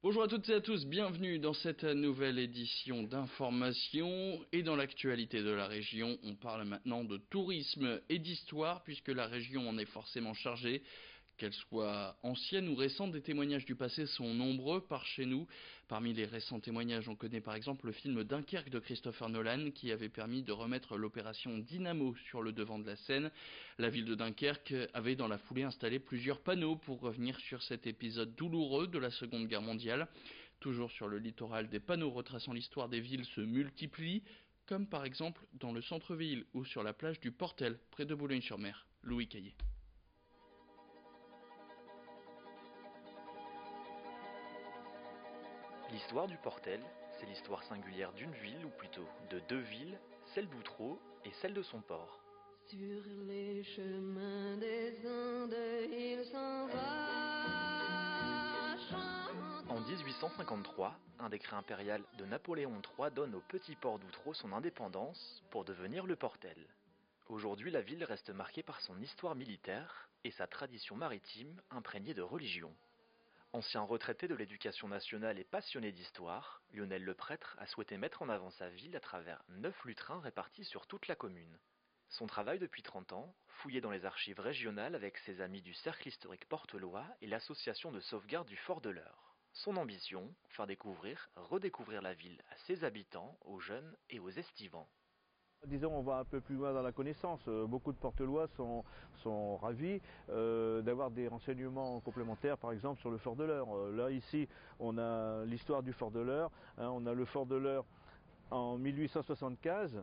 Bonjour à toutes et à tous, bienvenue dans cette nouvelle édition d'Information. Et dans l'actualité de la région, on parle maintenant de tourisme et d'histoire puisque la région en est forcément chargée. Qu'elle soit ancienne ou récente, des témoignages du passé sont nombreux par chez nous. Parmi les récents témoignages, on connaît par exemple le film Dunkerque de Christopher Nolan qui avait permis de remettre l'opération Dynamo sur le devant de la scène. La ville de Dunkerque avait dans la foulée installé plusieurs panneaux pour revenir sur cet épisode douloureux de la Seconde Guerre mondiale. Toujours sur le littoral, des panneaux retraçant l'histoire des villes se multiplient, comme par exemple dans le centre-ville ou sur la plage du Portel, près de Boulogne-sur-Mer. Louis Caillé. L'histoire du Portel, c'est l'histoire singulière d'une ville, ou plutôt de deux villes, celle d'Outreau et celle de son port. Sur les chemins des Andes, il s'en va chanter. En 1853, un décret impérial de Napoléon III donne au petit port d'Outreau son indépendance pour devenir le Portel. Aujourd'hui, la ville reste marquée par son histoire militaire et sa tradition maritime imprégnée de religion. Ancien retraité de l'éducation nationale et passionné d'histoire, Lionel Leprêtre a souhaité mettre en avant sa ville à travers 9 lutrins répartis sur toute la commune. Son travail depuis 30 ans, fouillé dans les archives régionales avec ses amis du Cercle historique portelois et l'association de sauvegarde du Fort de l'Eure. Son ambition, faire découvrir, redécouvrir la ville à ses habitants, aux jeunes et aux estivants. Disons, on va un peu plus loin dans la connaissance. Beaucoup de Portelois sont ravis d'avoir des renseignements complémentaires, par exemple sur le Fort de l'Eure. Là, ici, on a l'histoire du Fort de l'Eure. On a le Fort de l'Eure en 1875,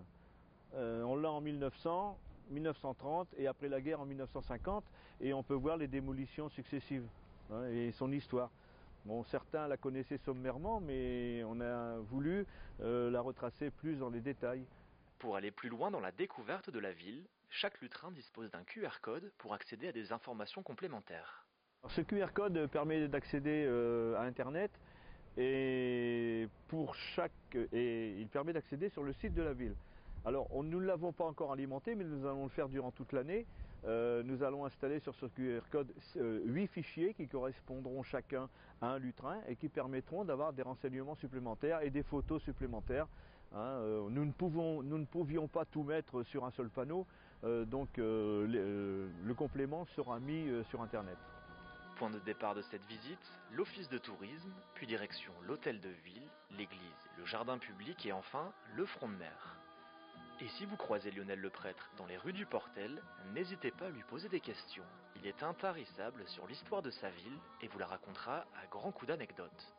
on l'a en 1900, 1930 et après la guerre en 1950. Et on peut voir les démolitions successives et son histoire. Bon, certains la connaissaient sommairement, mais on a voulu la retracer plus dans les détails. Pour aller plus loin dans la découverte de la ville, chaque lutrin dispose d'un QR code pour accéder à des informations complémentaires. Alors, ce QR code permet d'accéder à Internet et il permet d'accéder sur le site de la ville. Alors, nous ne l'avons pas encore alimenté, mais nous allons le faire durant toute l'année. Nous allons installer sur ce QR code 8 fichiers qui correspondront chacun à un lutrin et qui permettront d'avoir des renseignements supplémentaires et des photos supplémentaires. Nous ne pouvions pas tout mettre sur un seul panneau, donc le complément sera mis sur Internet. Point de départ de cette visite, l'office de tourisme, puis direction l'hôtel de ville, l'église, le jardin public et enfin le front de mer. Et si vous croisez Lionel Leprêtre dans les rues du Portel, n'hésitez pas à lui poser des questions. Il est intarissable sur l'histoire de sa ville et vous la racontera à grands coups d'anecdotes.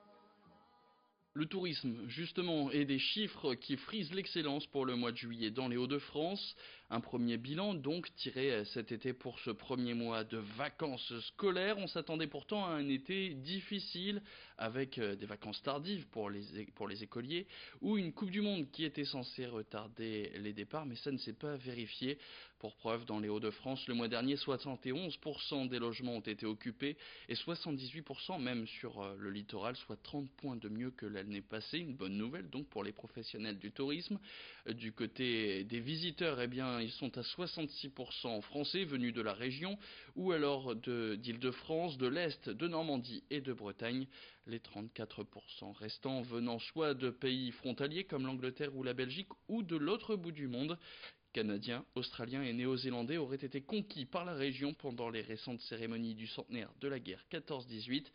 Le tourisme, justement, et des chiffres qui frisent l'excellence pour le mois de juillet dans les Hauts-de-France. Un premier bilan, donc, tiré cet été pour ce premier mois de vacances scolaires. On s'attendait pourtant à un été difficile, avec des vacances tardives pour les écoliers, ou une Coupe du Monde qui était censée retarder les départs, mais ça ne s'est pas vérifié. Pour preuve, dans les Hauts-de-France, le mois dernier, 71% des logements ont été occupés, et 78% même sur le littoral, soit 30 points de mieux que l'année passée. Une bonne nouvelle donc pour les professionnels du tourisme. Du côté des visiteurs, eh bien, ils sont à 66% français venus de la région ou alors d'Île-de-France, de l'Est, de Normandie et de Bretagne. Les 34% restants venant soit de pays frontaliers comme l'Angleterre ou la Belgique ou de l'autre bout du monde. Canadiens, Australiens et Néo-Zélandais auraient été conquis par la région pendant les récentes cérémonies du centenaire de la guerre 14-18.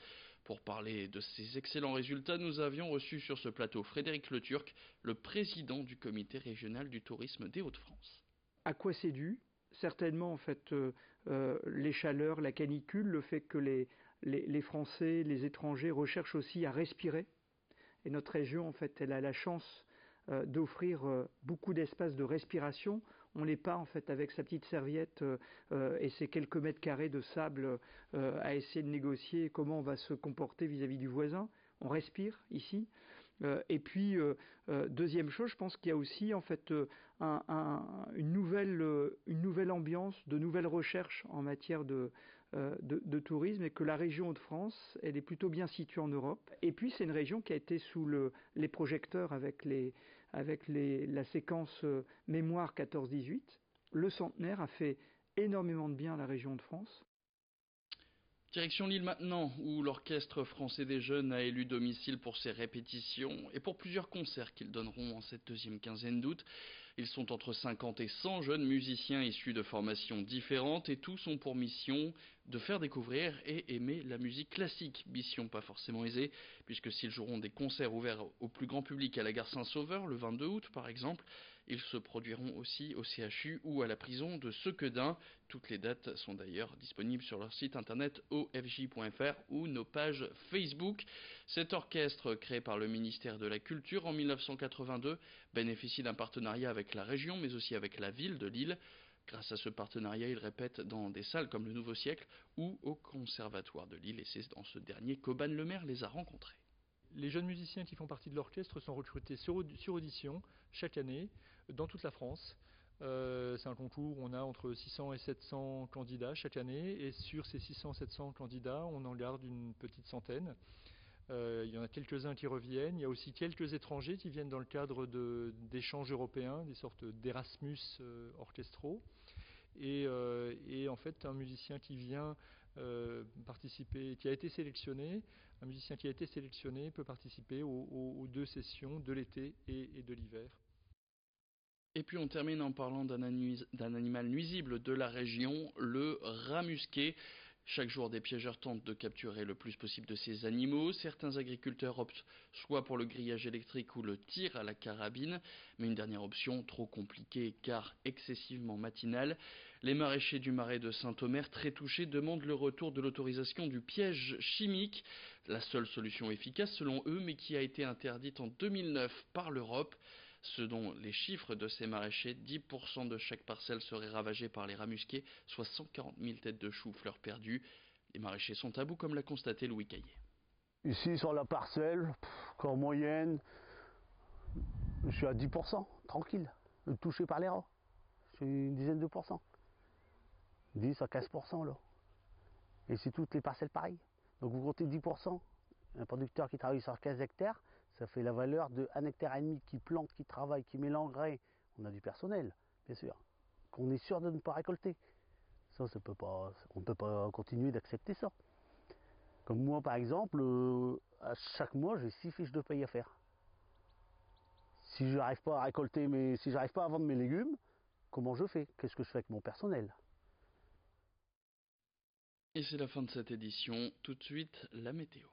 Pour parler de ces excellents résultats, nous avions reçu sur ce plateau Frédéric Le Turc, le président du comité régional du tourisme des Hauts-de-France. À quoi c'est dû ? Certainement, en fait, les chaleurs, la canicule, le fait que les Français, les étrangers recherchent aussi à respirer. Et notre région, en fait, elle a la chance d'offrir beaucoup d'espace de respiration. On n'est pas en fait avec sa petite serviette et ses quelques mètres carrés de sable à essayer de négocier comment on va se comporter vis-à-vis du voisin. On respire ici. Et puis deuxième chose, je pense qu'il y a aussi en fait une nouvelle ambiance, de nouvelles recherches en matière de tourisme et que la région Hauts-de-France, elle est plutôt bien située en Europe. Et puis c'est une région qui a été sous les projecteurs avec la séquence mémoire 14-18. Le centenaire a fait énormément de bien à la région de France. Direction Lille maintenant, où l'Orchestre français des jeunes a élu domicile pour ses répétitions et pour plusieurs concerts qu'ils donneront en cette deuxième quinzaine d'août. Ils sont entre 50 et 100 jeunes musiciens issus de formations différentes et tous ont pour mission de faire découvrir et aimer la musique classique. Mission pas forcément aisée, puisque s'ils joueront des concerts ouverts au plus grand public à la gare Saint-Sauveur le 22 août par exemple, ils se produiront aussi au CHU ou à la prison de Sequedin. Toutes les dates sont d'ailleurs disponibles sur leur site internet ofj.fr ou nos pages Facebook. Cet orchestre, créé par le ministère de la Culture en 1982, bénéficie d'un partenariat avec la région mais aussi avec la ville de Lille. Grâce à ce partenariat, ils répètent dans des salles comme le Nouveau Siècle ou au Conservatoire de Lille et c'est dans ce dernier qu'Auban Lemaire les a rencontrés. Les jeunes musiciens qui font partie de l'orchestre sont recrutés sur audition chaque année dans toute la France. C'est un concours où on a entre 600 et 700 candidats chaque année et sur ces 600-700 candidats, on en garde une petite centaine. Il y en a quelques-uns qui reviennent. Il y a aussi quelques étrangers qui viennent dans le cadre d'échanges européens, des sortes d'Erasmus orchestraux. Et en fait, un musicien qui vient participer, qui a été sélectionné, un musicien qui a été sélectionné peut participer aux 2 sessions de l'été et de l'hiver. Et puis on termine en parlant d'un animal nuisible de la région, le rat musqué. Chaque jour, des piégeurs tentent de capturer le plus possible de ces animaux. Certains agriculteurs optent soit pour le grillage électrique ou le tir à la carabine, mais une dernière option, trop compliquée car excessivement matinale. Les maraîchers du marais de Saint-Omer, très touchés, demandent le retour de l'autorisation du piège chimique, la seule solution efficace selon eux, mais qui a été interdite en 2009 par l'Europe. Selon les chiffres de ces maraîchers, 10% de chaque parcelle serait ravagée par les rats musqués, soit 140 000 têtes de choux-fleurs perdues. Les maraîchers sont à bout, comme l'a constaté Louis Caillet. Ici, sur la parcelle, en moyenne, je suis à 10%, tranquille, touché par les rats. Je suis une dizaine de pourcents. 10 à 15% là. Et c'est toutes les parcelles pareilles. Donc vous comptez 10%. Un producteur qui travaille sur 15 hectares, ça fait la valeur de 1,5 hectare qui plante, qui travaille, qui met l'engrais. On a du personnel, bien sûr, qu'on est sûr de ne pas récolter. Ça peut pas, on ne peut pas continuer d'accepter ça. Comme moi par exemple, à chaque mois j'ai 6 fiches de paye à faire. Si je n'arrive pas à récolter, si j'arrive pas à vendre mes légumes, comment je fais? Qu'est-ce que je fais avec mon personnel? Et c'est la fin de cette édition. Tout de suite, la météo.